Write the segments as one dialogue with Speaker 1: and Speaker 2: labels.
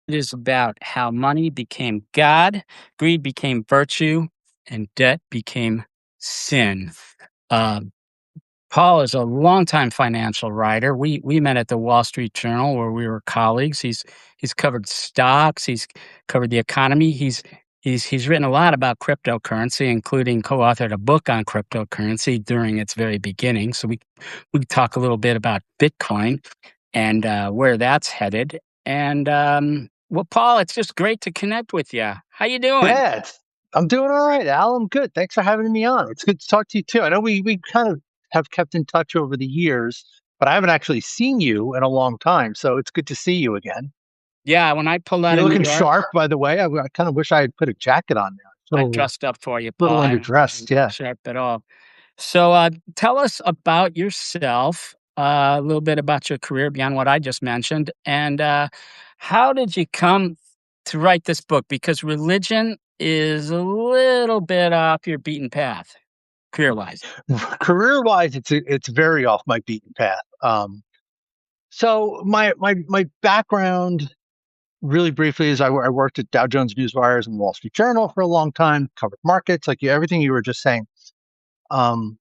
Speaker 1: is about how money became God, greed became virtue, and debt became sin. Um, Paul is a longtime financial writer. We met at the Wall Street Journal where we were colleagues. He's covered stocks. He's covered the economy. He's written a lot about cryptocurrency, including co-authored a book on cryptocurrency during its very beginning. So we talk a little bit about Bitcoin and where that's headed. And well, Paul, it's just great to connect with you. How you doing?
Speaker 2: Yeah, I'm doing all right, Al. I'm good. Thanks for having me on. It's good to talk to you too. I know we kind of have kept in touch over the years, but I haven't actually seen you in a long time. So it's good to see you again.
Speaker 1: Yeah, when I pulled out
Speaker 2: You're
Speaker 1: of New
Speaker 2: looking
Speaker 1: York,
Speaker 2: sharp, by the way. I kind of wish I had put a jacket on now.
Speaker 1: I
Speaker 2: So
Speaker 1: dressed up for you,
Speaker 2: a little
Speaker 1: Paul. I
Speaker 2: underdressed.
Speaker 1: wasn't
Speaker 2: Yeah.
Speaker 1: sharp at all. So, tell us about yourself, a little bit about your career beyond what I just mentioned, and how did you come to write this book? Because religion is a little bit off your beaten path, career-wise.
Speaker 2: Career wise, it's very off my beaten path. So my background, really briefly, is I worked at Dow Jones Newswires and Wall Street Journal for a long time, covered markets, like everything you were just saying. Um,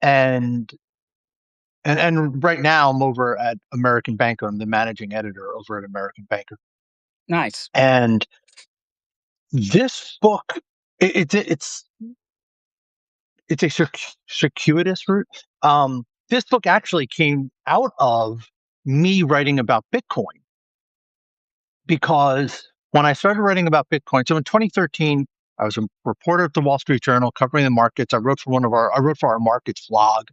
Speaker 2: and and right now I'm over at American Banker. I'm the managing editor over at American Banker.
Speaker 1: Nice.
Speaker 2: And this book, it's a circuitous route. This book actually came out of me writing about Bitcoin because when I started writing about Bitcoin, so in 2013, I was a reporter at the Wall Street Journal covering the markets. I wrote for our markets blog,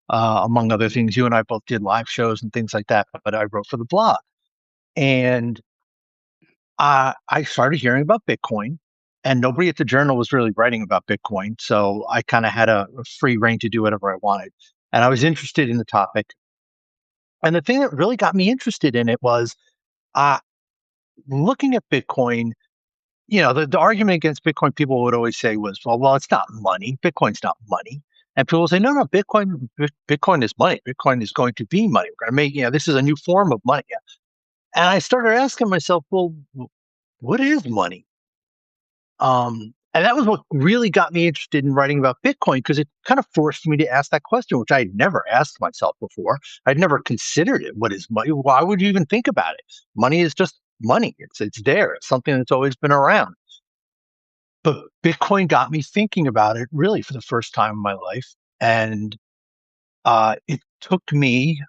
Speaker 2: among other things. You and I both did live shows and things like that, but I wrote for the blog. And I started hearing about Bitcoin, and nobody at the Journal was really writing about Bitcoin. So I kind of had a free reign to do whatever I wanted. And I was interested in the topic. And the thing that really got me interested in it was uh, looking at Bitcoin. The argument against Bitcoin people would always say was, well, it's not money. Bitcoin's not money. And people will say, no, Bitcoin is money. Bitcoin is going to be money. We're going to make, this is a new form of money. And I started asking myself, well, what is money? And that was what really got me interested in writing about Bitcoin because it kind of forced me to ask that question, which I had never asked myself before. I'd never considered it. What is money? Why would you even think about it? Money is just money. It's there. It's something that's always been around. But Bitcoin got me thinking about it really for the first time in my life. And it took me,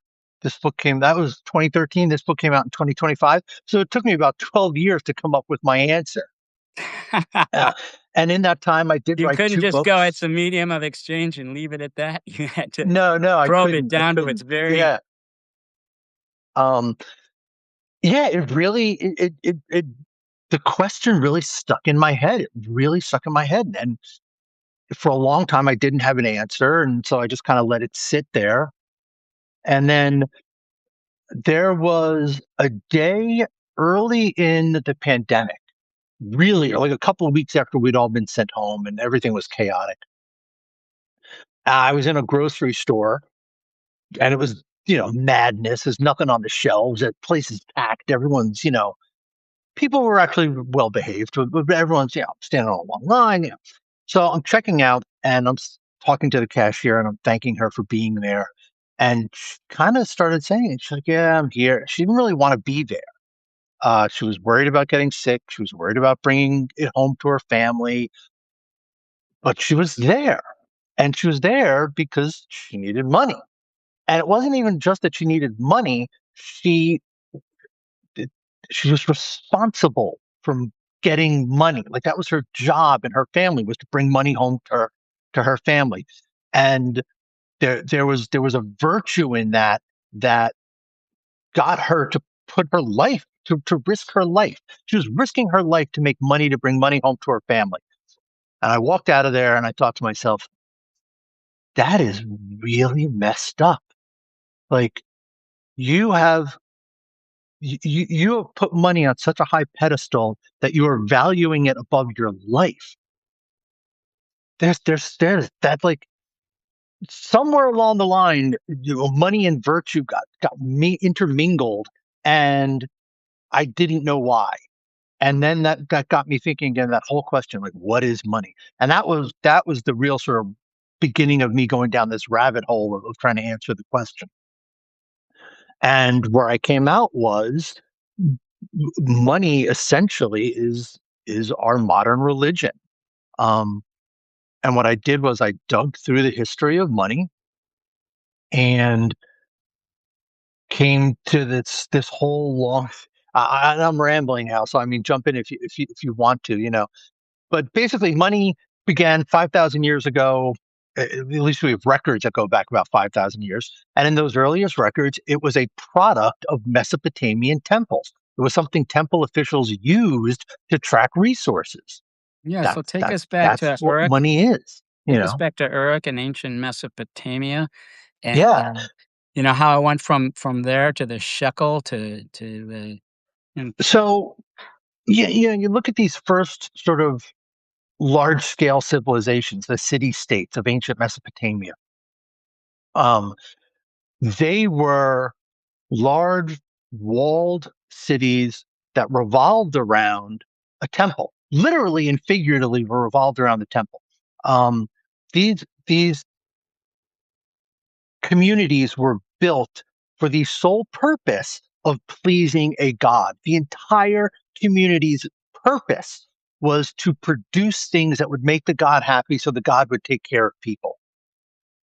Speaker 2: that was 2013. This book came out in 2025. So it took me about 12 years to come up with my answer. Uh, and in that time, I did
Speaker 1: You
Speaker 2: write
Speaker 1: couldn't
Speaker 2: two
Speaker 1: just go,
Speaker 2: books.
Speaker 1: "It's a medium of exchange," and leave it at that. You had to
Speaker 2: No, I
Speaker 1: probe it
Speaker 2: couldn't. I
Speaker 1: down to its
Speaker 2: couldn't.
Speaker 1: very
Speaker 2: Yeah. Um, yeah, it really, the question really stuck in my head. It really stuck in my head. And for a long time, I didn't have an answer. And so I just kind of let it sit there. And then there was a day early in the pandemic, really, like a couple of weeks after we'd all been sent home and everything was chaotic. I was in a grocery store and it was, madness. There's nothing on the shelves. The place is packed. Everyone's, people were actually well behaved, but everyone's, standing on a long line. So I'm checking out and talking to the cashier and I'm thanking her for being there. And she kind of started saying it. She's like, yeah, I'm here. She didn't really want to be there. She was worried about getting sick. She was worried about bringing it home to her family, but she was there. And she was there because she needed money. And it wasn't even just that she needed money. Did- she was responsible for getting money. Like that was her job and her family was to bring money home to her family. And there was a virtue in that got her to put her life to risk her life. She was risking her life to make money to bring money home to her family. And I walked out of there and I thought to myself, that is really messed up. Like you have you have put money on such a high pedestal that you are valuing it above your life. There's that, like, somewhere along the line, money and virtue got me intermingled, and I didn't know why. And then that got me thinking again, that whole question, like, what is money? And that was the real sort of beginning of me going down this rabbit hole of trying to answer the question. And where I came out was money essentially is our modern religion. Um, and what I did was I dug through the history of money and came to this whole long. I'm rambling now, so I mean, jump in if you want to, But basically, money began 5,000 years ago. At least we have records that go back about 5,000 years. And in those earliest records, it was a product of Mesopotamian temples. It was something temple officials used to track resources.
Speaker 1: Yeah, so
Speaker 2: That's that's that's what money is, you
Speaker 1: Take us
Speaker 2: know.
Speaker 1: back to Uruk in ancient Mesopotamia, and,
Speaker 2: Yeah.
Speaker 1: how it went from there to the shekel to, and
Speaker 2: So yeah, you look at these first sort of large scale civilizations, the city states of ancient Mesopotamia. Um, they were large walled cities that revolved around a temple, literally and figuratively revolved around the temple. Um, these communities were built for the sole purpose of pleasing a god. The entire community's purpose was to produce things that would make the god happy so the god would take care of people.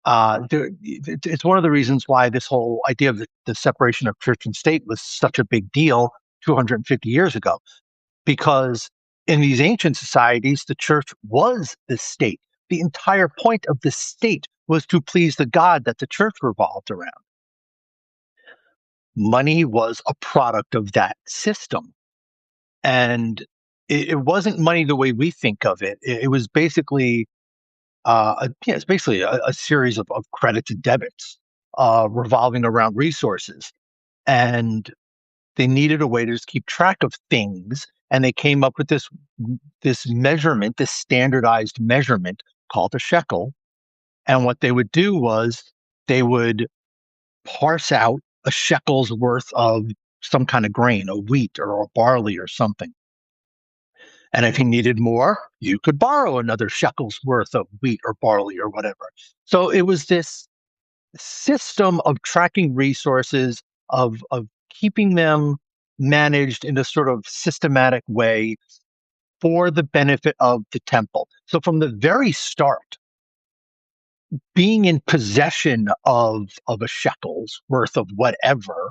Speaker 2: It's one of the reasons why this whole idea of the separation of church and state was such a big deal 250 years ago, because in these ancient societies, the church was the state. The entire point of the state was to please the God that the church revolved around. Money was a product of that system. And it wasn't money the way we think of it. It was basically it's basically a series of credits and debits revolving around resources. And they needed a way to just keep track of things. And they came up with this measurement, this standardized measurement called a shekel. And what they would do was they would parse out a shekel's worth of some kind of grain, a wheat or a barley or something. And if you needed more, you could borrow another shekel's worth of wheat or barley or whatever. So it was this system of tracking resources, of keeping them managed in a sort of systematic way for the benefit of the temple. So from the very start, being in possession of a shekel's worth of whatever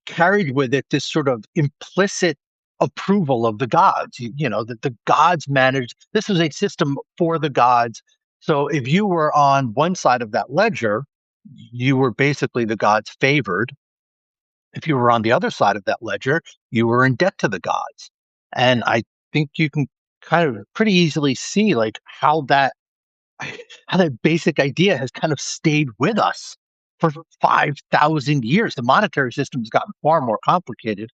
Speaker 2: carried with it this sort of implicit approval of the gods. That the gods managed. This was a system for the gods. So if you were on one side of that ledger, you were basically the gods favored. If you were on the other side of that ledger, you were in debt to the gods. And I think you can kind of pretty easily see like how that basic idea has kind of stayed with us for 5,000 years. The monetary system has gotten far more complicated,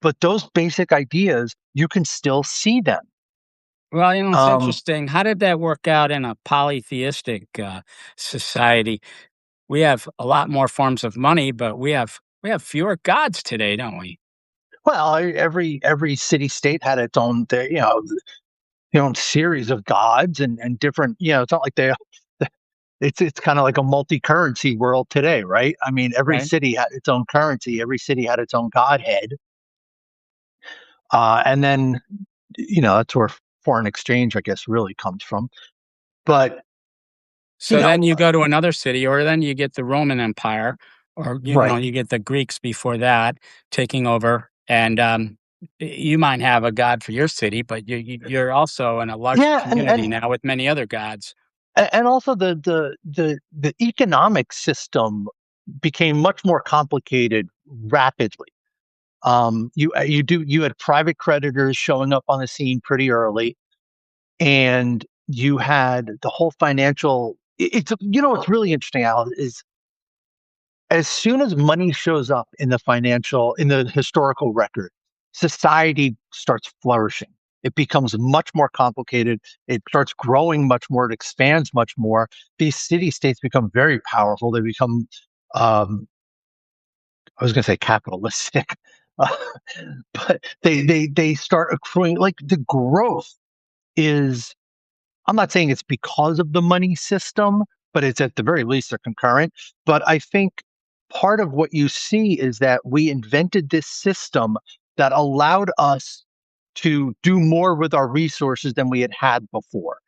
Speaker 2: but those basic ideas, you can still see them.
Speaker 1: well, it's
Speaker 2: Um,
Speaker 1: interesting. How did that work out in a polytheistic, society? We have a lot more forms of money, but we have fewer gods today, don't we?
Speaker 2: well, every city state had its own, series of gods and different. It's not like they. It's kind of like a multi-currency world today, right? I mean, every
Speaker 1: Right.
Speaker 2: city had its own currency. Every city had its own godhead, and then that's where foreign exchange, I guess, really comes from. But you
Speaker 1: So then
Speaker 2: know,
Speaker 1: you go to another city, or then you get the Roman Empire, or
Speaker 2: right?
Speaker 1: you get the Greeks before that taking over, and you might have a god for your city, but you're also in a larger
Speaker 2: Yeah, and
Speaker 1: community now with many other gods,
Speaker 2: and also the economic system became much more complicated rapidly. You had private creditors showing up on the scene pretty early, and you had the whole financial. What's really interesting, Al, is as soon as money shows up in the historical record, society starts flourishing. It becomes much more complicated. It starts growing much more. It expands much more. These city states become very powerful. They become, um, I was going to say capitalistic, But they start accruing, like the growth is, I'm not saying it's because of the money system, but it's at the very least they're concurrent. But I think part of what you see is that we invented this system that allowed us to do more with our resources than we had had before.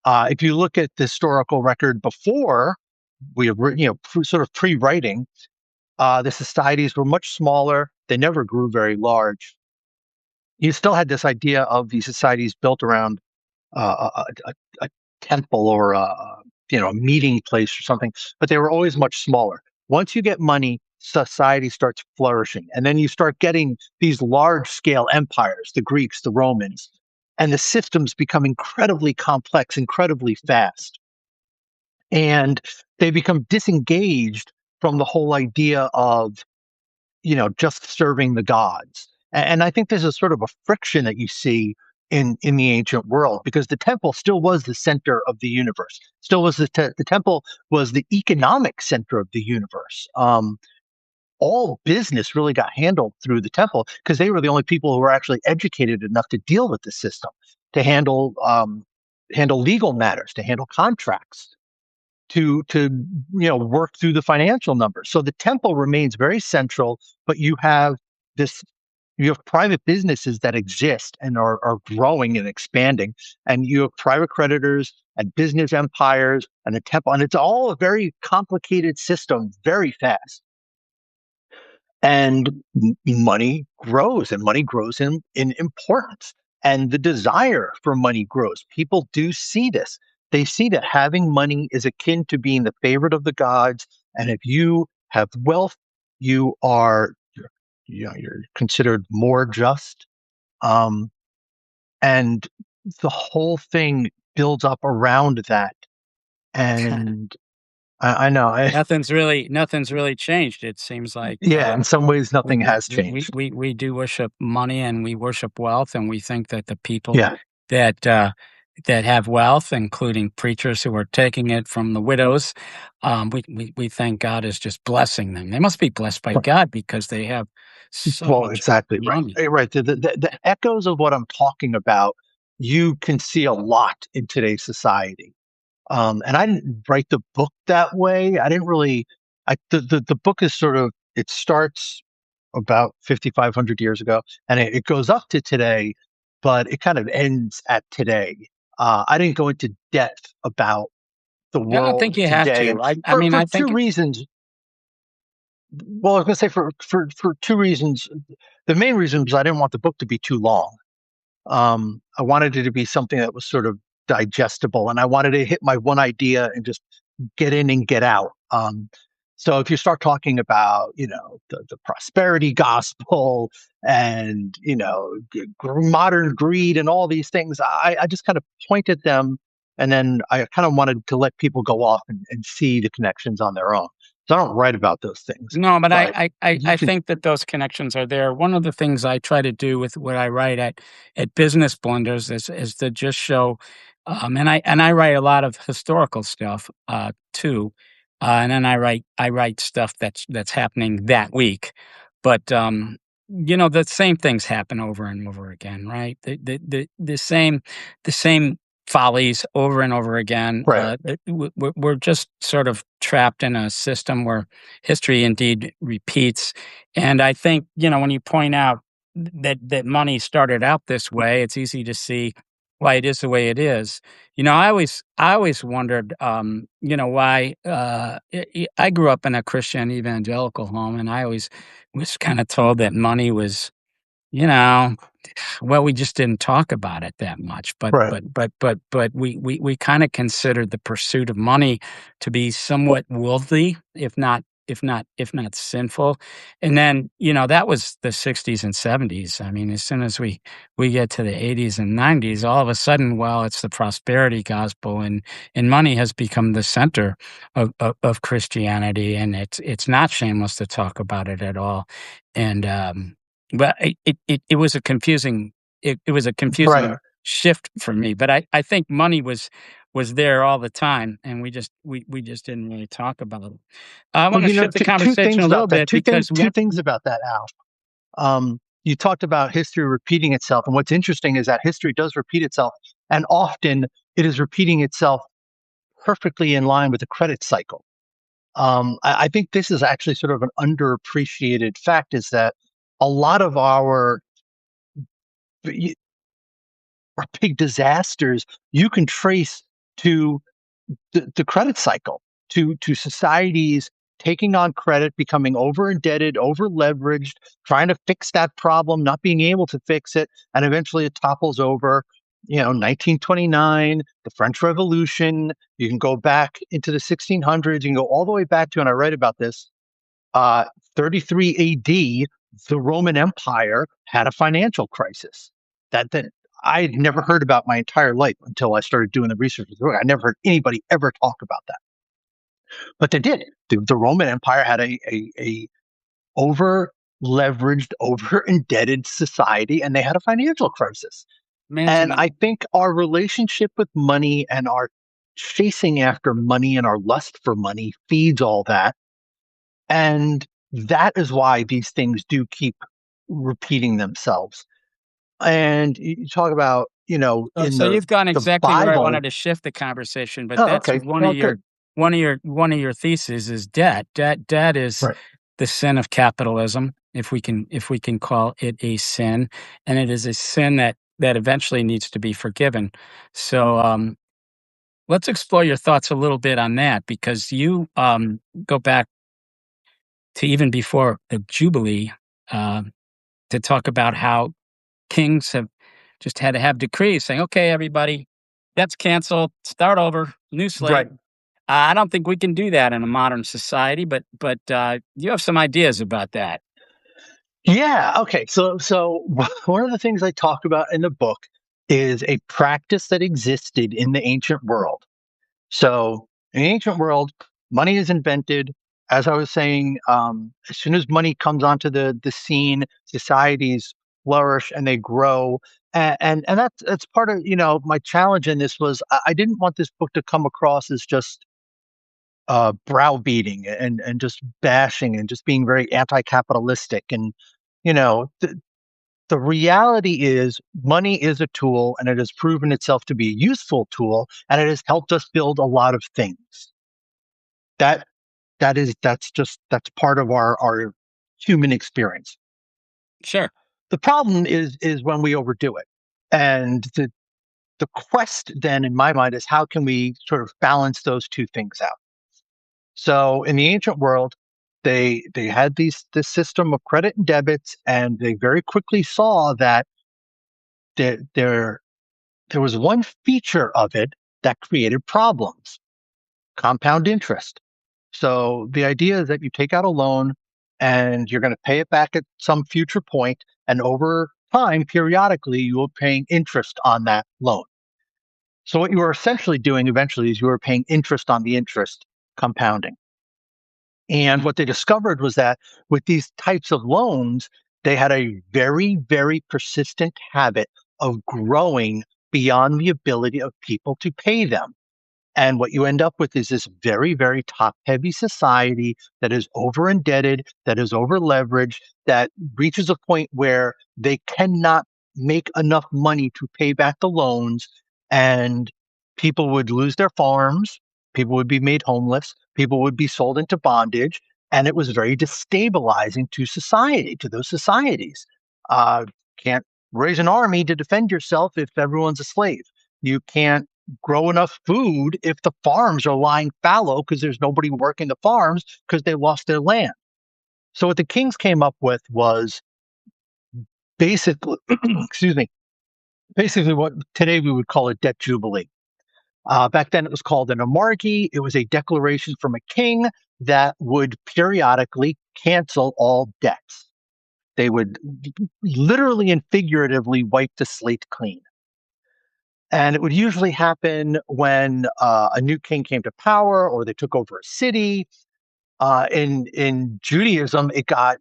Speaker 2: If you look at the historical record before we have, sort of pre-writing, the societies were much smaller. They never grew very large. You still had this idea of these societies built around a temple or a meeting place or something, but they were always much smaller. Once you get money, society starts flourishing, and then you start getting these large scale empires, the Greeks, the Romans, and the systems become incredibly complex, incredibly fast, and they become disengaged from the whole idea of just serving the gods. And I think there's a sort of a friction that you see in the ancient world, because the temple still was the center of the universe. Still was the temple was the economic center of the universe. All business really got handled through the temple because they were the only people who were actually educated enough to deal with the system, to handle legal matters, to handle contracts, to work through the financial numbers. So the temple remains very central, but this you have private businesses that exist and are growing and expanding, and you have private creditors and business empires and the temple, and it's all a very complicated system, very fast. And money grows, and money grows in importance, and the desire for money grows. People do see this. They see that having money is akin to being the favorite of the gods, and if you have wealth, you're considered more just. um, and the whole thing builds up around that. And I know
Speaker 1: Nothing's really changed. It seems like,
Speaker 2: yeah, in some ways nothing
Speaker 1: we
Speaker 2: has changed.
Speaker 1: we do worship money and we worship wealth, and we think that the people
Speaker 2: Yeah.
Speaker 1: that that have wealth, including preachers who are taking it from the widows, we think God is just blessing them. They must be blessed by God because they have so
Speaker 2: Well,
Speaker 1: much
Speaker 2: exactly right.
Speaker 1: money.
Speaker 2: Right. The echoes of what I'm talking about, you can see a lot in today's society. And I didn't write the book that way. I didn't really. The book is sort of, it starts about 5,500 years ago, and it goes up to today, but it kind of ends at today. I didn't go into depth about the
Speaker 1: I don't think
Speaker 2: world
Speaker 1: you have
Speaker 2: today,
Speaker 1: to.
Speaker 2: and
Speaker 1: I mean,
Speaker 2: for
Speaker 1: I
Speaker 2: two
Speaker 1: think
Speaker 2: reasons. Well, I was going to say for two reasons. The main reason was I didn't want the book to be too long. I wanted it to be something that was sort of digestible, and I wanted to hit my one idea and just get in and get out. So if you start talking about, the prosperity gospel and, modern greed and all these things, I just kind of point at them, and then I kind of wanted to let people go off and see the connections on their own. So I don't write about those things,
Speaker 1: no, but
Speaker 2: but you
Speaker 1: I
Speaker 2: can,
Speaker 1: think that those connections are there. One of the things I try to do with what I write at Business Blenders is to just show, and I write a lot of historical stuff too, and then I write stuff that's happening that week, but the same things happen over and over again, right? The same follies over and over again.
Speaker 2: right,
Speaker 1: We're just sort of trapped in a system where history indeed repeats. And I think, when you point out that money started out this way, it's easy to see why it is the way it is. I always wondered, why. I grew up in a Christian evangelical home, and I always was kind of told that money was, you know, well, we just didn't talk about it that much, but
Speaker 2: right.
Speaker 1: we kinda considered the pursuit of money to be somewhat worldly, if not sinful, and then, that was the '60s and '70s. I mean, as soon as we get to the '80s and '90s, all of a sudden, well, it's the prosperity gospel, and money has become the center of Christianity, and it's not shameless to talk about it at all, and, but it was a
Speaker 2: Right.
Speaker 1: confusing shift for me, but I think money was there all the time, and we just didn't really talk about it. I
Speaker 2: Well,
Speaker 1: wanna shift the
Speaker 2: two
Speaker 1: conversation
Speaker 2: things
Speaker 1: a little
Speaker 2: about that.
Speaker 1: bit because
Speaker 2: Two
Speaker 1: one
Speaker 2: things about that, Al. You talked about history repeating itself, and what's interesting is that history does repeat itself, and often it is repeating itself perfectly in line with the credit cycle. I think this is actually sort of an underappreciated fact: is that a lot of our big disasters you can trace to the credit cycle, to societies taking on credit, becoming over indebted, over leveraged, trying to fix that problem, not being able to fix it, and eventually it topples over. 1929, the French Revolution. You can go back into the 1600s. You can go all the way back to, and I write about this, uh, 33 AD. The Roman Empire had a financial crisis that I'd never heard about my entire life until I started doing the research. I never heard anybody ever talk about that, but they did. The Roman Empire had a over leveraged, over indebted society, and they had a financial crisis. And
Speaker 1: Imagine.
Speaker 2: I think our relationship with money and our chasing after money and our lust for money feeds all that. And that is why these things do keep repeating themselves. And you talk about, in
Speaker 1: So you've gone
Speaker 2: the
Speaker 1: exactly where I
Speaker 2: Bible.
Speaker 1: wanted to shift the conversation, but
Speaker 2: Oh,
Speaker 1: that's
Speaker 2: okay.
Speaker 1: one of
Speaker 2: Well,
Speaker 1: your
Speaker 2: good.
Speaker 1: theses is debt. Debt is
Speaker 2: Right.
Speaker 1: the sin of capitalism, if we can call it a sin, and it is a sin that eventually needs to be forgiven. So let's explore your thoughts a little bit on that because you go back to even before the Jubilee um, to talk about how kings have just had to have decrees saying, "Okay, everybody, that's canceled. Start over, new slate."
Speaker 2: Right.
Speaker 1: I don't think we can do that in a modern society, but you have some ideas about that.
Speaker 2: Yeah. Okay. So one of the things I talk about in the book is a practice that existed in the ancient world. So in the ancient world, money is invented. As I was saying, as soon as money comes onto the scene, societies flourish and they grow. And that's part of my challenge in this was I didn't want this book to come across as just browbeating and just bashing and just being very anti-capitalistic. And you know, the, the reality is money is a tool and it has proven itself to be a useful tool and it has helped us build a lot of things. That that's part of our human experience.
Speaker 1: Sure.
Speaker 2: The problem is when we overdo it. And the quest then in my mind is how can we sort of balance those two things out? So in the ancient world, they had this system of credit and debits, and they very quickly saw that there there was one feature of it that created problems: compound interest. So the idea is that you take out a loan and you're going to pay it back at some future point, and over time, periodically, you will be paying interest on that loan. So what you were essentially doing eventually is you were paying interest on the interest, compounding. And what they discovered was that with these types of loans, they had a very, very persistent habit of growing beyond the ability of people to pay them. And what you end up with is this very, very top heavy society that is over indebted, that is over leveraged, that reaches a point where they cannot make enough money to pay back the loans. And people would lose their farms, people would be made homeless, people would be sold into bondage. And it was very destabilizing to society, to those societies. Can't raise an army to defend yourself if everyone's a slave. You can't grow enough food if the farms are lying fallow because there's nobody working the farms because they lost their land. So what the kings came up with was basically, excuse me, basically what today we would call a debt jubilee. Back then it was called an Almightier. It was a declaration from a king that would periodically cancel all debts. They would literally and figuratively wipe the slate clean. And it would usually happen when a new king came to power or they took over a city. In Judaism, it got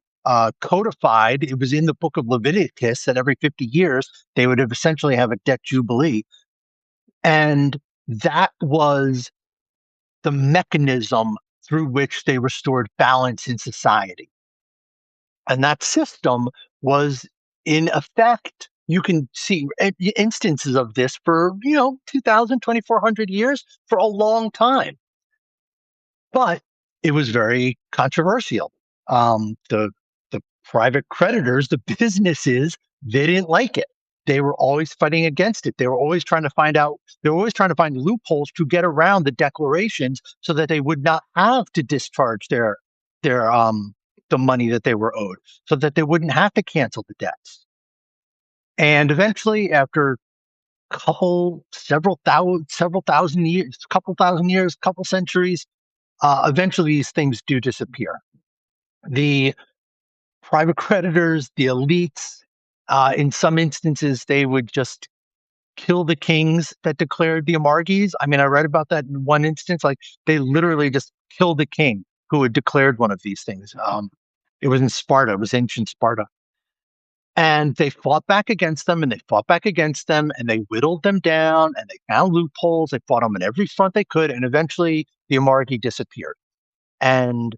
Speaker 2: codified. It was in the book of Leviticus that every 50 years they would have essentially have a debt jubilee. And that was the mechanism through which they restored balance in society. And that system was in effect. You can see instances of this for 2,000, 2,400 years, for a long time. But it was very controversial. The private creditors, the businesses, they didn't like it. They were always fighting against it. They were always trying to find out. They were always trying to find loopholes to get around the declarations so that they would not have to discharge their the money that they were owed, so that they wouldn't have to cancel the debts. And eventually, after several thousand years, couple centuries, eventually these things do disappear. The private creditors, the elites, in some instances, they would just kill the kings that declared the Amarghes. I mean, I read about that in one instance. Like, they literally just killed the king who had declared one of these things. It was in Sparta. It was ancient Sparta. And they fought back against them, and they fought back against them, and they whittled them down, and they found loopholes. They fought them on every front they could, and eventually the Amarghe disappeared. And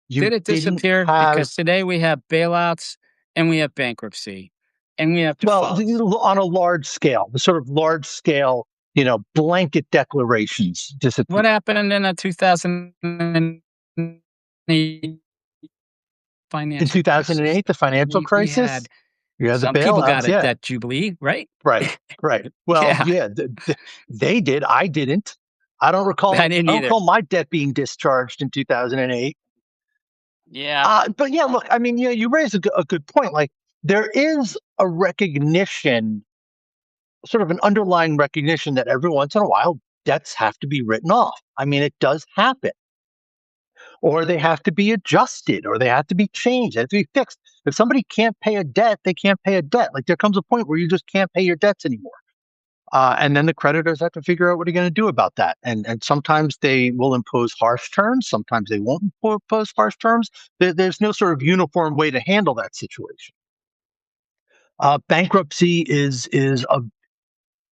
Speaker 2: you
Speaker 1: Did it
Speaker 2: didn't
Speaker 1: disappear?
Speaker 2: have,
Speaker 1: Because today we have bailouts and we have bankruptcy and we have
Speaker 2: well,
Speaker 1: defaults.
Speaker 2: on a large scale, the sort of large scale, blanket declarations
Speaker 1: What
Speaker 2: disappeared.
Speaker 1: happened in the 2008
Speaker 2: In
Speaker 1: financial crisis?
Speaker 2: 2008, the financial
Speaker 1: We
Speaker 2: crisis,
Speaker 1: had
Speaker 2: you had the
Speaker 1: some people got
Speaker 2: bailouts.
Speaker 1: a
Speaker 2: Yeah,
Speaker 1: debt jubilee, right?
Speaker 2: right, right. Well,
Speaker 1: Yeah,
Speaker 2: yeah, they did. I didn't. I don't
Speaker 1: I
Speaker 2: recall.
Speaker 1: didn't
Speaker 2: I don't
Speaker 1: either.
Speaker 2: recall my debt being discharged in 2008.
Speaker 1: Yeah,
Speaker 2: But yeah, look, I mean, you raise a good point. Like, there is a recognition, sort of an underlying recognition, that every once in a while debts have to be written off. I mean, it does happen, or they have to be adjusted, or they have to be changed, they have to be fixed. If somebody can't pay a debt, they can't pay a debt. Like, there comes a point where you just can't pay your debts anymore. And then the creditors have to figure out what are you going to do about that. And sometimes they will impose harsh terms. Sometimes they won't impose harsh terms. There's no sort of uniform way to handle that situation. Bankruptcy is a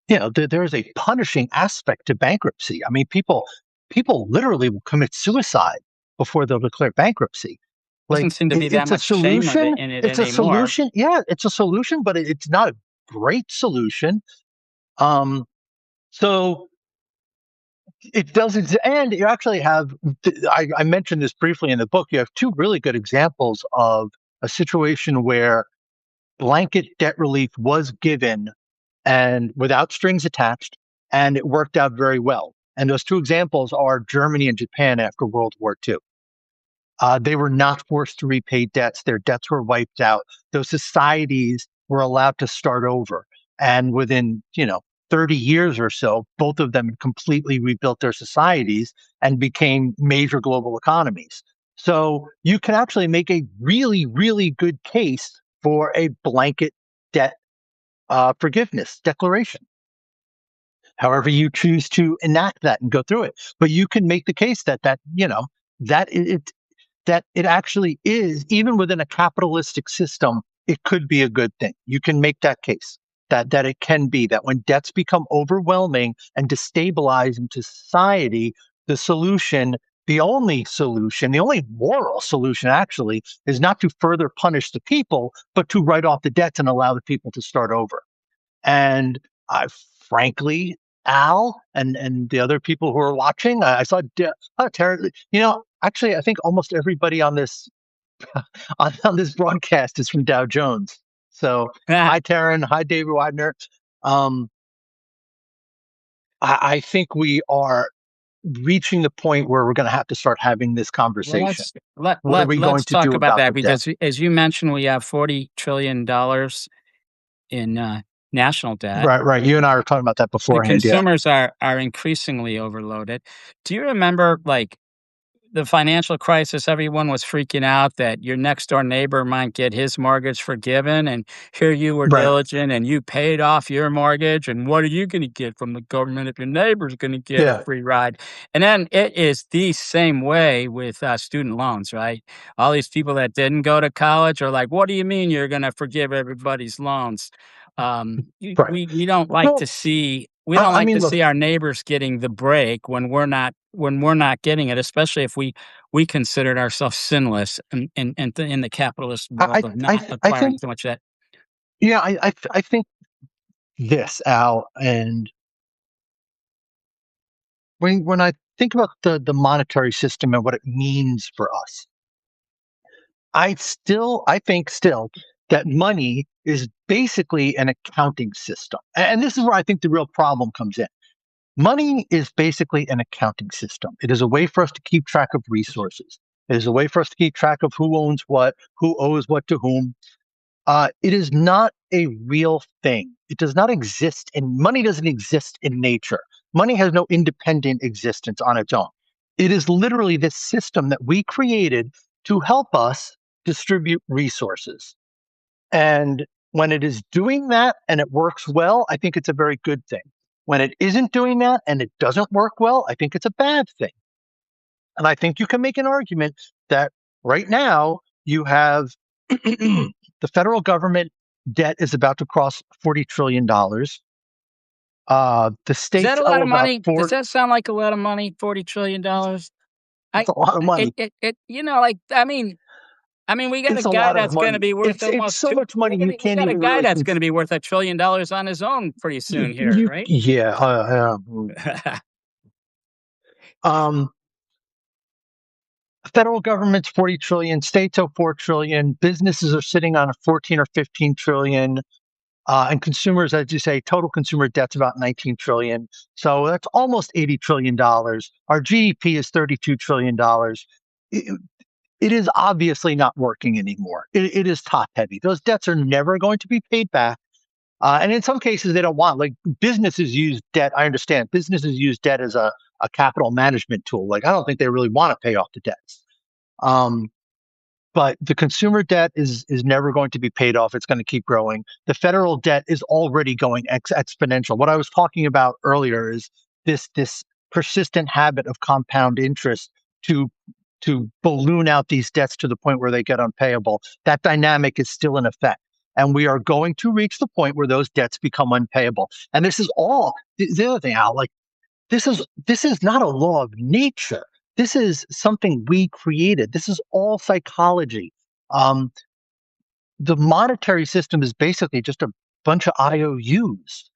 Speaker 2: there is a punishing aspect to bankruptcy. I mean, people literally will commit suicide before they'll declare bankruptcy.
Speaker 1: doesn't
Speaker 2: Like,
Speaker 1: seem to be that
Speaker 2: it's a
Speaker 1: much shame of it
Speaker 2: solution.
Speaker 1: in it
Speaker 2: It's a
Speaker 1: anymore.
Speaker 2: solution. Yeah, it's a solution, but it's not a great solution. Um, so it doesn't. And you actually have, I mentioned this briefly in the book, you have two really good examples of a situation where blanket debt relief was given and without strings attached, and it worked out very well. And those two examples are Germany and Japan after World War II. They were not forced to repay debts. Their debts were wiped out. Those societies were allowed to start over. And within, 30 years or so, both of them completely rebuilt their societies and became major global economies. So you can actually make a really, really good case for a blanket debt forgiveness declaration, however you choose to enact that and go through it. But you can make the case that that it actually is, even within a capitalistic system, it could be a good thing. You can make that case that it can be that when debts become overwhelming and destabilize into society, the solution, the only solution, the only moral solution actually, is not to further punish the people, but to write off the debts and allow the people to start over. And I, frankly, Al and the other people who are watching, I saw Terry. Actually, I think almost everybody on this on this broadcast is from Dow Jones. So hi, Taryn. Hi, David Widener. Um, I think we are reaching the point where we're going to have to start having this
Speaker 1: Well,
Speaker 2: conversation.
Speaker 1: let's let
Speaker 2: What are
Speaker 1: let
Speaker 2: we going
Speaker 1: let's
Speaker 2: to
Speaker 1: talk
Speaker 2: do
Speaker 1: about
Speaker 2: about
Speaker 1: that
Speaker 2: the debt?
Speaker 1: because as you mentioned, we have $40 trillion in national debt.
Speaker 2: Right, right. You and I were talking about that
Speaker 1: The
Speaker 2: beforehand. Yeah.
Speaker 1: consumers are increasingly overloaded. Do you remember, like, the financial crisis? Everyone was freaking out that your next door neighbor might get his mortgage forgiven, and here you were
Speaker 2: Right.
Speaker 1: diligent and you paid off your mortgage. And what are you going to get from the government if your neighbor's going to get a
Speaker 2: Yeah.
Speaker 1: free ride? And then it is the same way with student loans, right? All these people that didn't go to college are like, "What do you mean you're going to forgive everybody's loans?"
Speaker 2: Right.
Speaker 1: We don't like to
Speaker 2: Well,
Speaker 1: see. We
Speaker 2: I,
Speaker 1: don't
Speaker 2: I
Speaker 1: like
Speaker 2: mean,
Speaker 1: to
Speaker 2: look.
Speaker 1: see our neighbors getting the break when we're not when we're not getting it, especially if we considered ourselves sinless in the capitalist world of not
Speaker 2: I
Speaker 1: acquiring
Speaker 2: think,
Speaker 1: so much debt.
Speaker 2: yeah, I think this, Al, and when I think about the monetary system and what it means for us, I think still that money is basically an accounting system. And this is where I think the real problem comes in. Money is basically an accounting system. It is a way for us to keep track of resources. It is a way for us to keep track of who owns what, who owes what to whom. It is not a real thing. It does not exist, and money doesn't exist in nature. Money has no independent existence on its own. It is literally this system that we created to help us distribute resources. And when it is doing that and it works well, I think it's a very good thing. When it isn't doing that and it doesn't work well, I think it's a bad thing. And I think you can make an argument that right now you have the federal government debt is about to cross $40 trillion. The
Speaker 1: Is that
Speaker 2: states
Speaker 1: a lot
Speaker 2: owe
Speaker 1: of
Speaker 2: about
Speaker 1: money? Does
Speaker 2: four.
Speaker 1: that sound like a lot of money? $40 trillion.
Speaker 2: It's
Speaker 1: I
Speaker 2: a lot of money.
Speaker 1: like I mean, we got a
Speaker 2: It's a
Speaker 1: guy
Speaker 2: lot of
Speaker 1: that's going to
Speaker 2: money.
Speaker 1: be worth
Speaker 2: It's
Speaker 1: almost
Speaker 2: so
Speaker 1: two.
Speaker 2: much money you
Speaker 1: We
Speaker 2: can't
Speaker 1: got a
Speaker 2: even
Speaker 1: guy
Speaker 2: really.
Speaker 1: that's going to be worth $1 trillion on his own pretty soon here,
Speaker 2: You
Speaker 1: right?
Speaker 2: yeah. Um, Federal government's 40 trillion, states owe 4 trillion, businesses are sitting on a 14 or 15 trillion, and consumers, as you say, total consumer debt's about 19 trillion. So that's almost $80 trillion. Our GDP is $32 trillion. It, it is obviously not working anymore. It is top heavy. Those debts are never going to be paid back. And in some cases, they don't want, like, businesses use debt. I understand businesses use debt as a capital management tool. Like, I don't think they really want to pay off the debts. Um, but the consumer debt is never going to be paid off. It's going to keep growing. The federal debt is already going exponential. What I was talking about earlier is this persistent habit of compound interest to to balloon out these debts to the point where they get unpayable. That dynamic is still in effect. And we are going to reach the point where those debts become unpayable. And this is all the other thing, Al, like this is not a law of nature. This is something we created. This is all psychology. Um, the monetary system is basically just a bunch of IOUs.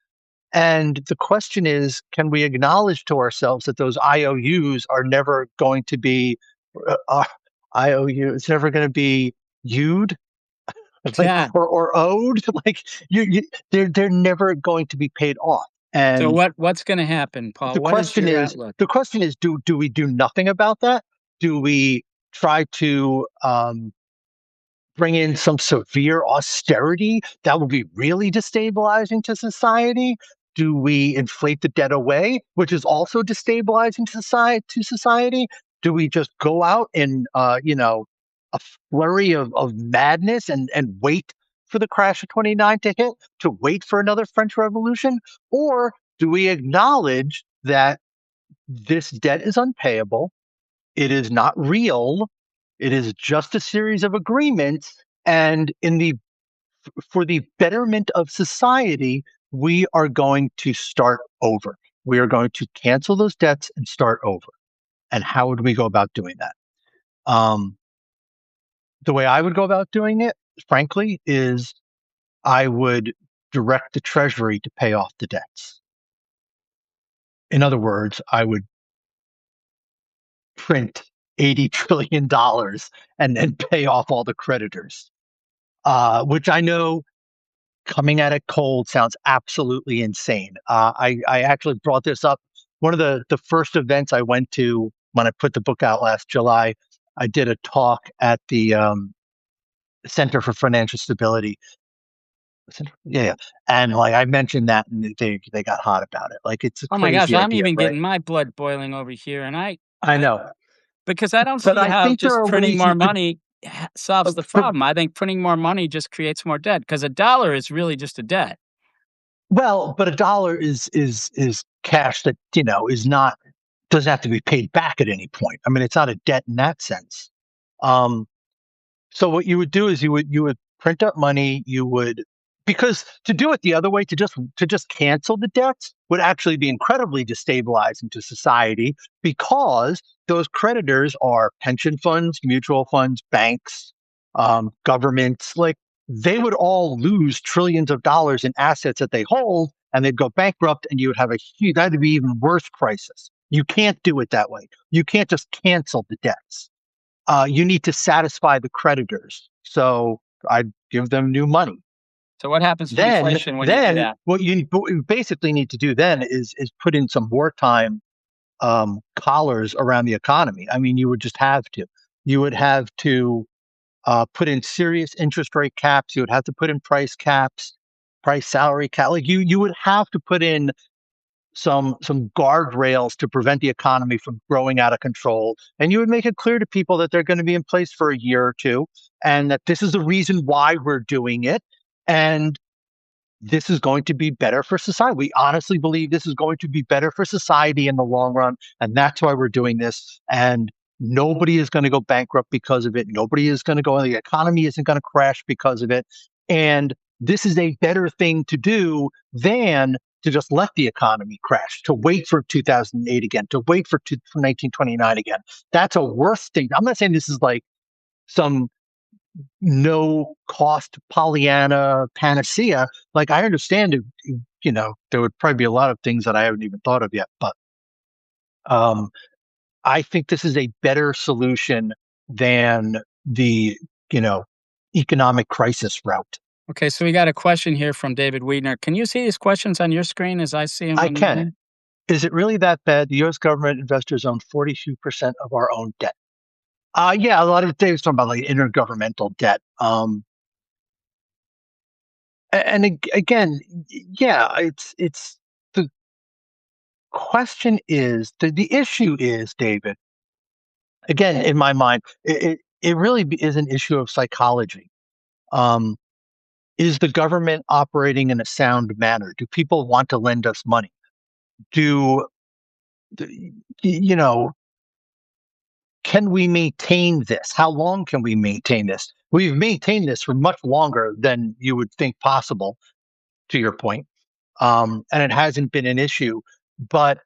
Speaker 2: And the question is, can we acknowledge to ourselves that those IOUs are never going to be IOU? It's never going to be used, like,
Speaker 1: Yeah.
Speaker 2: or owed. Like, they're never going to be paid off.
Speaker 1: So
Speaker 2: And
Speaker 1: what's going to happen, Paul? What is your outlook?
Speaker 2: the question is, do we do nothing about that? Do we try to bring in some severe austerity that will be really destabilizing to society? Do we inflate the debt away, which is also destabilizing to society? Do we just go out in a flurry of madness and wait for the crash of 29 to hit, to wait for another French Revolution? Or do we acknowledge that this debt is unpayable? It is not real. It is just a series of agreements. And for the betterment of society, we are going to start over. We are going to cancel those debts and start over. And how would we go about doing that? Um, the way I would go about doing it, frankly, is I would direct the Treasury to pay off the debts. In other words, I would print $80 trillion and then pay off all the creditors, which I know, coming at it cold, sounds absolutely insane. I actually brought this up. One of the first events I went to when I put the book out last July, I did a talk at the Center for Financial Stability. Yeah, yeah. And, like, I mentioned that, and they got hot about it. Like, it's a
Speaker 1: Oh my gosh,
Speaker 2: crazy
Speaker 1: I'm
Speaker 2: idea,
Speaker 1: even
Speaker 2: right?
Speaker 1: getting my blood boiling over here, and
Speaker 2: I know,
Speaker 1: because I don't
Speaker 2: but
Speaker 1: see
Speaker 2: I
Speaker 1: how
Speaker 2: think there
Speaker 1: just
Speaker 2: are
Speaker 1: printing
Speaker 2: ways
Speaker 1: more
Speaker 2: you could.
Speaker 1: money solves the
Speaker 2: For
Speaker 1: problem. I think printing more money just creates more debt because a dollar is really just a debt.
Speaker 2: Well, but a dollar is cash that, is not, doesn't have to be paid back at any point. I mean, it's not a debt in that sense. Um, so what you would do is you would print up money. You would because to do it the other way, to just cancel the debts would actually be incredibly destabilizing to society, because those creditors are pension funds, mutual funds, banks, governments. Like, they would all lose trillions of dollars in assets that they hold, and they'd go bankrupt, and you would have a huge, that'd be even worse crisis. You can't do it that way. You can't just cancel the debts. You need to satisfy the creditors. So I'd give them new money.
Speaker 1: So what happens to
Speaker 2: Then,
Speaker 1: inflation when you do
Speaker 2: then
Speaker 1: that?
Speaker 2: what you basically need to do then is put in some wartime collars around the economy. I mean, you would just have to. You would have to put in serious interest rate caps. You would have to put in price caps, price salary cap. Like, you would have to put in some guardrails to prevent the economy from growing out of control. And you would make it clear to people that they're going to be in place for a year or two, and that this is the reason why we're doing it. And this is going to be better for society. We honestly believe this is going to be better for society in the long run. And that's why we're doing this. And nobody is going to go bankrupt because of it. Nobody is going to go, the economy isn't going to crash because of it. And this is a better thing to do than to just let the economy crash, to wait for 2008 again, to wait for 1929 again. That's a worse thing. I'm not saying this is like some no cost Pollyanna panacea. Like, I understand it, there would probably be a lot of things that I haven't even thought of yet, but um, I think this is a better solution than the, you know, economic crisis route.
Speaker 1: Okay, so we got a question here from David Wiedner. Can you see these questions on your screen as I see them
Speaker 2: I
Speaker 1: on
Speaker 2: can.
Speaker 1: mine?
Speaker 2: Is it really that bad? The U.S. government investors own 42% of our own debt. Yeah, a lot of Dave's talking about like intergovernmental debt. Again, yeah, it's the question is the issue is, David. Again, in my mind, it really is an issue of psychology. Um, is the government operating in a sound manner? Do people want to lend us money? Do you know? Can we maintain this? How long can we maintain this? We've maintained this for much longer than you would think possible, to your point, and it hasn't been an issue. But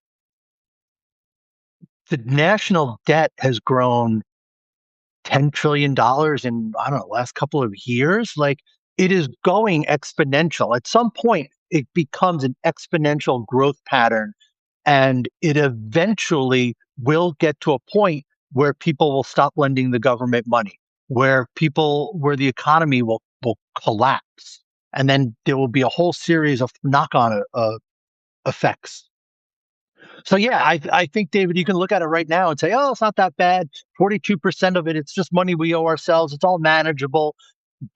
Speaker 2: the national debt has grown $10 trillion in, I don't know, last couple of years. Like, it is going exponential. At some point, it becomes an exponential growth pattern, and it eventually will get to a point where people will stop lending the government money, where the economy will collapse, and then there will be a whole series of knock-on effects. So yeah, I think, David, you can look at it right now and say, oh, it's not that bad. 42% of it, it's just money we owe ourselves. It's all manageable.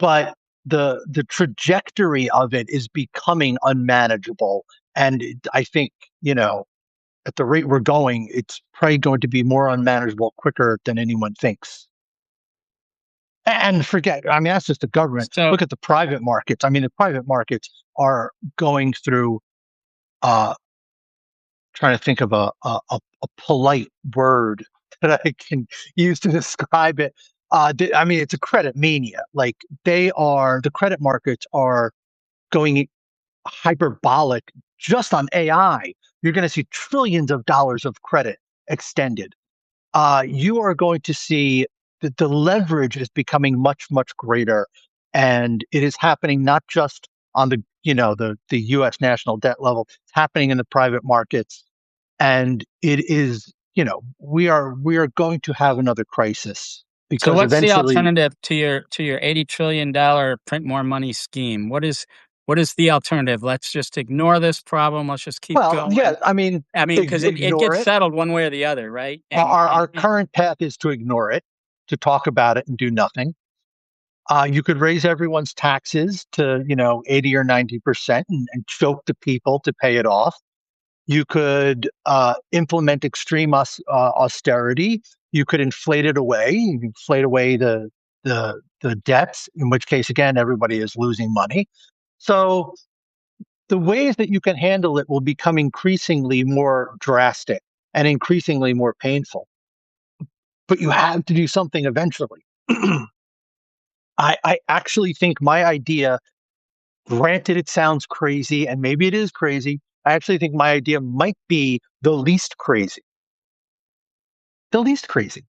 Speaker 2: But the trajectory of it is becoming unmanageable. And I think, at the rate we're going, it's probably going to be more unmanageable quicker than anyone thinks. And forget, I mean, that's just the government.
Speaker 1: So
Speaker 2: Look at the private markets. I mean, the private markets are going through uh, trying to think of a polite word that I can use to describe it. I mean, it's a credit mania. Like, the credit markets are going hyperbolic just on AI. You're going to see trillions of dollars of credit extended. You are going to see that the leverage is becoming much, much greater. And it is happening not just on the US national debt level, it's happening in the private markets. And it is, we are going to have another crisis,
Speaker 1: so
Speaker 2: because
Speaker 1: what's the
Speaker 2: eventually,
Speaker 1: alternative to your $80 trillion print more money scheme? What is the alternative? Let's just ignore this problem. Let's just keep
Speaker 2: well, yeah,
Speaker 1: going.
Speaker 2: I mean,
Speaker 1: I mean, because it
Speaker 2: ignore
Speaker 1: gets
Speaker 2: it.
Speaker 1: settled one way or the other, right?
Speaker 2: Our current path is to ignore it, to talk about it and do nothing. You could raise everyone's taxes to, 80 or 90% and choke the people to pay it off. You could implement extreme austerity. You could inflate it away. You can inflate away the debts, in which case, again, everybody is losing money. So the ways that you can handle it will become increasingly more drastic and increasingly more painful. But you have to do something eventually. I actually think my idea Granted, it sounds crazy, and maybe it is crazy. I actually think my idea might be the least crazy. The least crazy.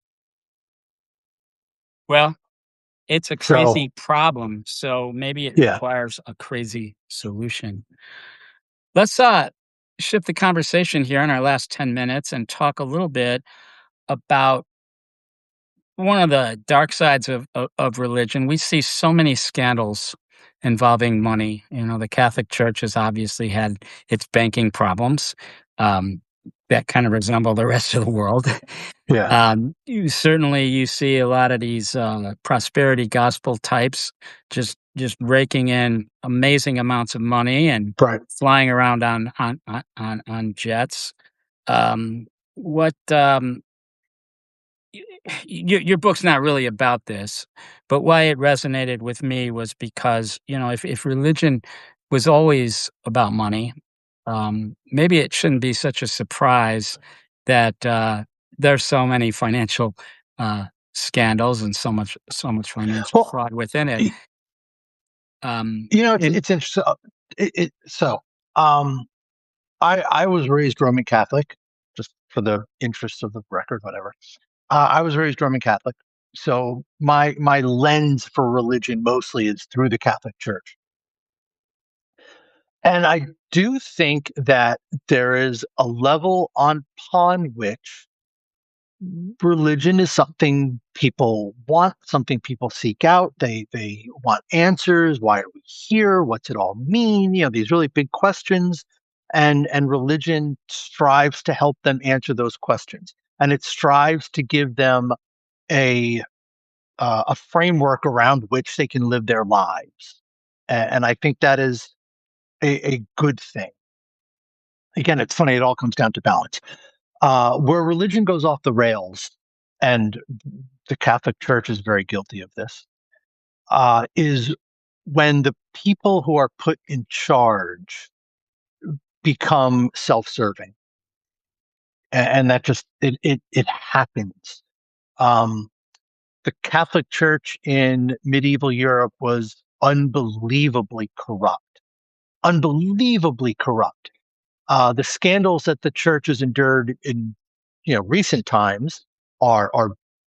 Speaker 1: Well, it's a
Speaker 2: So,
Speaker 1: crazy problem, so maybe it
Speaker 2: yeah.
Speaker 1: requires a crazy solution. Let's shift the conversation here in our last 10 minutes and talk a little bit about one of the dark sides of religion. We see so many scandals involving money. You know, the Catholic Church has obviously had its banking problems um, that kind of resemble the rest of the world.
Speaker 2: Yeah.
Speaker 1: You see a lot of these prosperity gospel types just raking in amazing amounts of money and
Speaker 2: Right.
Speaker 1: flying around on jets. What your book's not really about this, but why it resonated with me was because, you know, if religion was always about money, maybe it shouldn't be such a surprise that there's so many financial uh, scandals and so much financial
Speaker 2: Well,
Speaker 1: fraud within it.
Speaker 2: y-
Speaker 1: Um, and
Speaker 2: it's interesting. So, um, I was raised Roman Catholic, just for the interest of the record, whatever. I was raised Roman Catholic, so my lens for religion mostly is through the Catholic Church, and I do think that there is a level upon which religion is something people want, something people seek out. They want answers. Why are we here? What's it all mean? You know, these really big questions. And religion strives to help them answer those questions. And it strives to give them a a framework around which they can live their lives. And I think that is a good thing. Again, it's funny, it all comes down to balance. Where religion goes off the rails, and the Catholic Church is very guilty of this, is when the people who are put in charge become self-serving, and that just it happens. Um, the Catholic Church in medieval Europe was unbelievably corrupt. The scandals that the church has endured in recent times are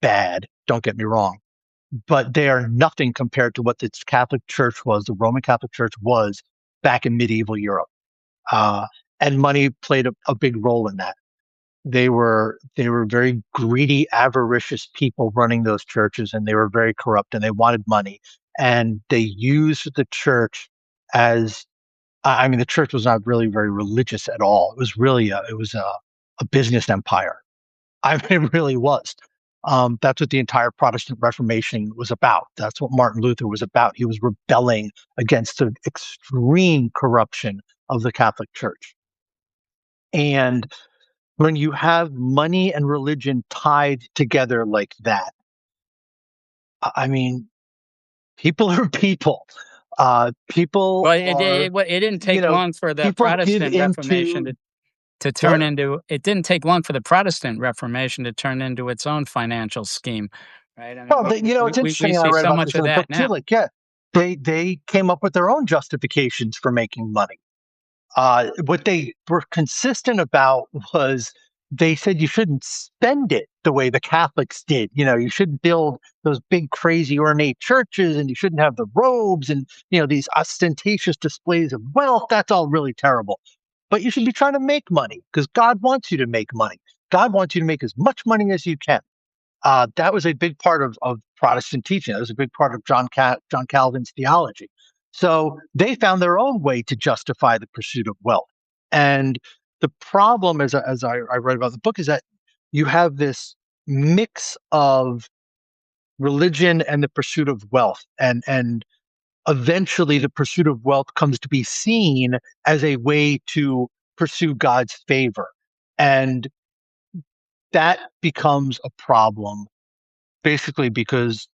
Speaker 2: bad. Don't get me wrong, but they are nothing compared to what the Catholic Church was. The Roman Catholic Church was back in medieval Europe, uh, and money played a big role in that. They were very greedy, avaricious people running those churches, and they were very corrupt, and they wanted money, and they used the church as I mean, the church was not really very religious at all. It was really a business empire. I mean, it really was. That's what the entire Protestant Reformation was about. That's what Martin Luther was about. He was rebelling against the extreme corruption of the Catholic Church. And when you have money and religion tied together like that, I mean, people are people. People
Speaker 1: well,
Speaker 2: are,
Speaker 1: it didn't
Speaker 2: you
Speaker 1: take
Speaker 2: know,
Speaker 1: long for the
Speaker 2: people give
Speaker 1: Protestant Reformation
Speaker 2: into
Speaker 1: to turn
Speaker 2: what?
Speaker 1: into it didn't take long for the Protestant Reformation to turn into its own financial scheme, right? I mean,
Speaker 2: Well, it's
Speaker 1: we
Speaker 2: interesting, and I
Speaker 1: see
Speaker 2: read
Speaker 1: so
Speaker 2: about
Speaker 1: much
Speaker 2: this in
Speaker 1: of
Speaker 2: the
Speaker 1: that
Speaker 2: book too.
Speaker 1: now.
Speaker 2: Like, yeah, they came up with their own justifications for making money. What they were consistent about was they said you shouldn't spend it the way the Catholics did. You know, you shouldn't build those big, crazy, ornate churches, and you shouldn't have the robes and these ostentatious displays of wealth. That's all really terrible. But you should be trying to make money because God wants you to make money. God wants you to make as much money as you can. That was a big part of Protestant teaching. That was a big part of John Calvin's theology. So they found their own way to justify the pursuit of wealth. And the problem, as I read about the book, is that you have this mix of religion and the pursuit of wealth, and eventually the pursuit of wealth comes to be seen as a way to pursue God's favor, and that becomes a problem basically because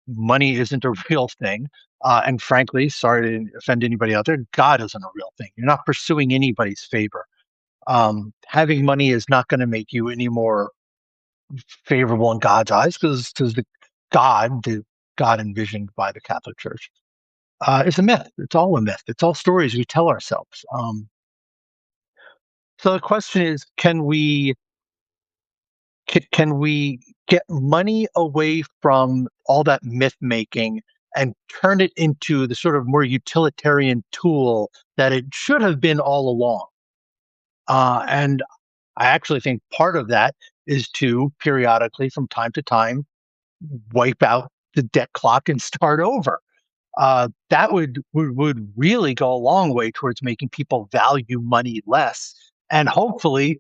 Speaker 2: money isn't a real thing. And frankly, sorry to offend anybody out there, God isn't a real thing. You're not pursuing anybody's favor. Having money is not going to make you any more favorable in God's eyes because the God envisioned by the Catholic Church, It's a myth. It's all a myth. It's all stories we tell ourselves. So the question is, can we get money away from all that myth making and turn it into the sort of more utilitarian tool that it should have been all along? And I actually think part of that is to periodically, from time to time, wipe out the debt clock and start over. That would really go a long way towards making people value money less and hopefully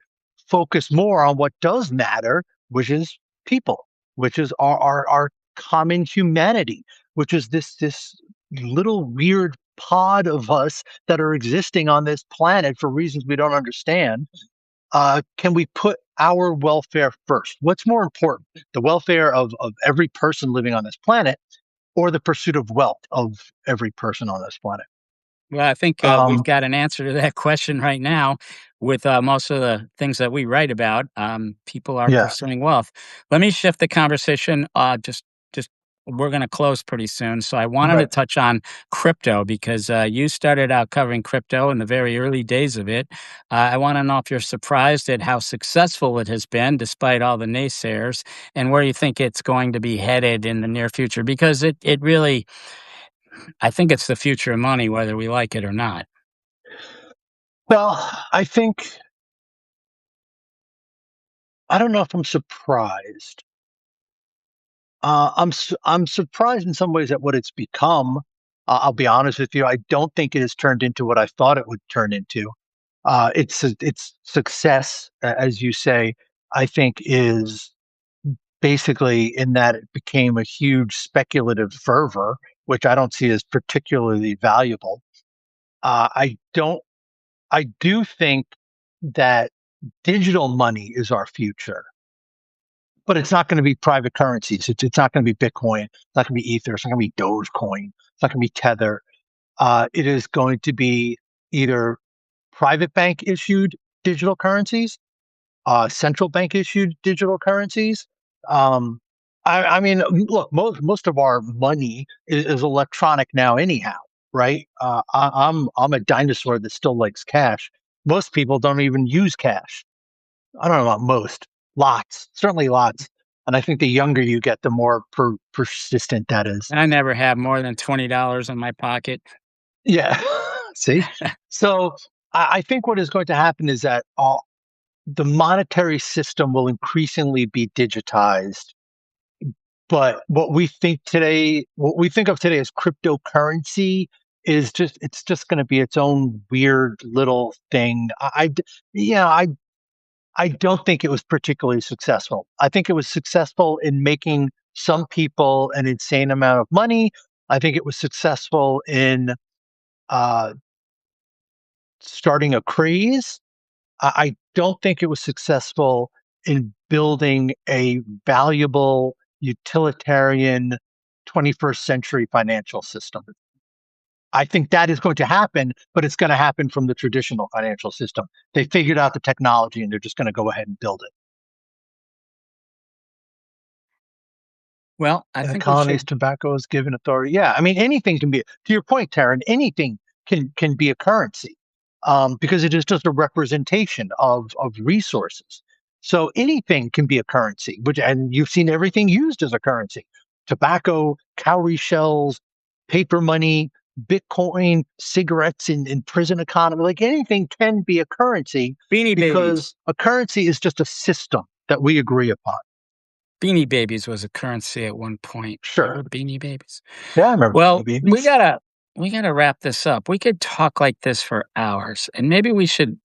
Speaker 2: focus more on what does matter, which is people, which is our common humanity, which is this little weird pod of us that are existing on this planet for reasons we don't understand. Can we put our welfare first? What's more important, the welfare of every person living on this planet or the pursuit of wealth of every person on this planet?
Speaker 1: Well, I think, we've
Speaker 2: Um,
Speaker 1: got an answer to that question right now with, most of the things that we write about. People are
Speaker 2: yeah,
Speaker 1: pursuing wealth. Let me shift the conversation, just we're gonna close pretty soon, so I wanted to
Speaker 2: right.
Speaker 1: touch on crypto because, you started out covering crypto in the very early days of it. I wanna know if you're surprised at how successful it has been despite all the naysayers, and where you think it's going to be headed in the near future, because it really I think it's the future of money whether we like it or not.
Speaker 2: Well, I think I don't know if I'm surprised. I'm surprised in some ways at what it's become. I'll be honest with you. I don't think it has turned into what I thought it would turn into. Its success, as you say, I think is basically in that it became a huge speculative fervor, which I don't see as particularly valuable. I don't. I do think that digital money is our future, but it's not going to be private currencies. It's not going to be Bitcoin. It's not going to be Ether. It's not going to be Dogecoin. It's not going to be Tether. It is going to be either private bank issued digital currencies, central bank issued digital currencies. Um, I mean, look, most of our money is electronic now, anyhow, right? I'm a dinosaur that still likes cash. Most people don't even use cash. I don't know about most, lots, certainly lots. And I think the younger you get, the more persistent that is.
Speaker 1: I never have more than $20 in my pocket.
Speaker 2: Yeah. See, so I think what is going to happen is that the monetary system will increasingly be digitized. But what we think of today as cryptocurrency it's just going to be its own weird little thing. Yeah, I don't think it was particularly successful. I think it was successful in making some people an insane amount of money. I think it was successful in uh, starting a craze. I don't think it was successful in building a valuable, utilitarian 21st century financial system. I think that is going to happen, but it's going to happen from the traditional financial system. They figured out the technology and they're just going to go ahead and build it.
Speaker 1: Well, I
Speaker 2: In the
Speaker 1: think we
Speaker 2: colonies,
Speaker 1: should.
Speaker 2: tobacco is given authority. Yeah, I mean anything can be. To your point, Taryn, anything can be a currency because it is just a representation of resources. So anything can be a currency, which and you've seen everything used as a currency: tobacco, cowrie shells, paper money, Bitcoin, cigarettes in prison economy. Like anything can be a currency
Speaker 1: Beanie
Speaker 2: because
Speaker 1: Babies.
Speaker 2: a currency is just a system that we agree upon.
Speaker 1: Beanie Babies was a currency at one point.
Speaker 2: Sure.
Speaker 1: Remember Beanie Babies?
Speaker 2: Yeah, I remember Beanie
Speaker 1: Well,
Speaker 2: Babies.
Speaker 1: we gotta wrap this up. We could talk like this for hours, and maybe we should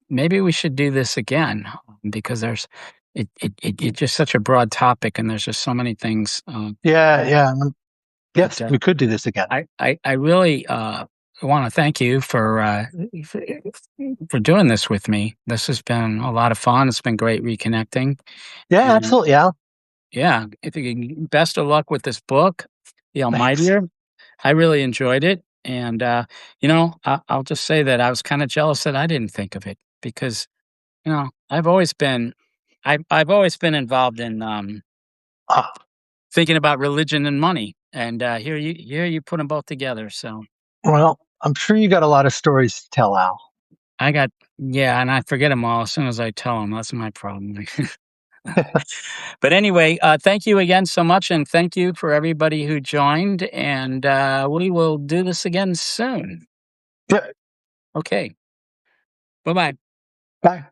Speaker 1: do this again because there's it's just such a broad topic, and there's just so many things.
Speaker 2: Yeah, yeah.
Speaker 1: But
Speaker 2: Yes, we could do this again.
Speaker 1: I really want to thank you for for doing this with me. This has been a lot of fun. It's been great reconnecting,
Speaker 2: Yeah,
Speaker 1: and
Speaker 2: absolutely, Al.
Speaker 1: yeah, if you can, best of luck with this book, The
Speaker 2: Thanks.
Speaker 1: Almightier. I really enjoyed it, and I'll just say that I was kind of jealous that I didn't think of it because I've always been involved in
Speaker 2: Ah,
Speaker 1: thinking about religion and money, and here you put them both together. So
Speaker 2: Well, I'm sure you got a lot of stories to tell, Al.
Speaker 1: I got yeah, and I forget them all as soon as I tell them. That's my problem. But anyway, thank you again so much, and thank you for everybody who joined, and, we will do this again soon.
Speaker 2: Yeah.
Speaker 1: Okay. Bye-bye.
Speaker 2: Bye.